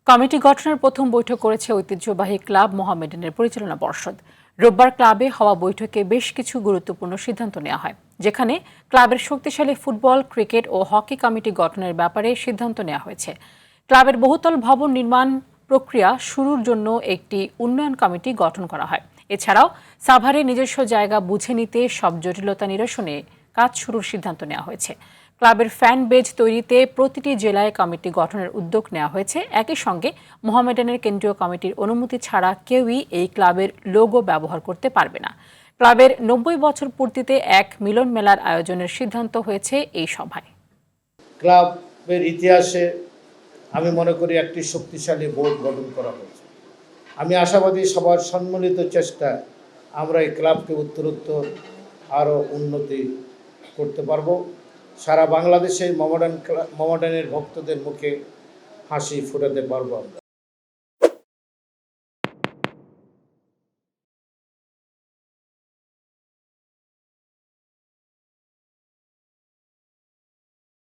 Committee গঠনের প্রথম বৈঠক করেছে ঐতিহ্যবাহী ক্লাব মোহামেডানের পরিচালনা পর্ষদ। রোববার ক্লাবে হওয়া বৈঠকে বেশ কিছু গুরুত্বপূর্ণ সিদ্ধান্ত নেওয়া হয়, যেখানে ক্লাবের শক্তিশালী ফুটবল, ক্রিকেট ও হকি কমিটি গঠনের ব্যাপারে সিদ্ধান্ত নেওয়া হয়েছে। ক্লাবের বহুতল ভবন নির্মাণ প্রক্রিয়া শুরুর জন্য একটি উন্নয়ন কমিটি গঠন করা হয়। এছাড়াও সাভারে নিজস্ব জায়গা বুঝে নিতে সব জটিলতা নিরসনে কাজ শুরুর সিদ্ধান্ত নেওয়া হয়েছে। ক্লাবের ফ্যান বেজ তৈরিতে প্রতিটি জেলায় কমিটি গঠনের উদ্যোগ নেওয়া হয়েছে। একই সঙ্গে মোহামেডানের কেন্দ্রীয় কমিটির অনুমতি ছাড়া কেউই এই ক্লাবের লোগো ব্যবহার করতে পারবে না। ক্লাবের ৯০ বছর পূর্তিতে এক মিলন মেলার আয়োজনের সিদ্ধান্ত হয়েছে এই সভায়। ক্লাবের ইতিহাসে আমি মনে করি একটি শক্তিশালী বোর্ড গঠন করা হয়েছে। আমি আশাবাদী সবার সম্মিলিত চেষ্টায় আমরা এই ক্লাবকে উত্তরোত্তর আরও উন্নতি করতে পারব। সারা বাংলাদেশে মোহামেডানের ভক্তদের মুখে হাসি ফোটাতে পারবো আমরা।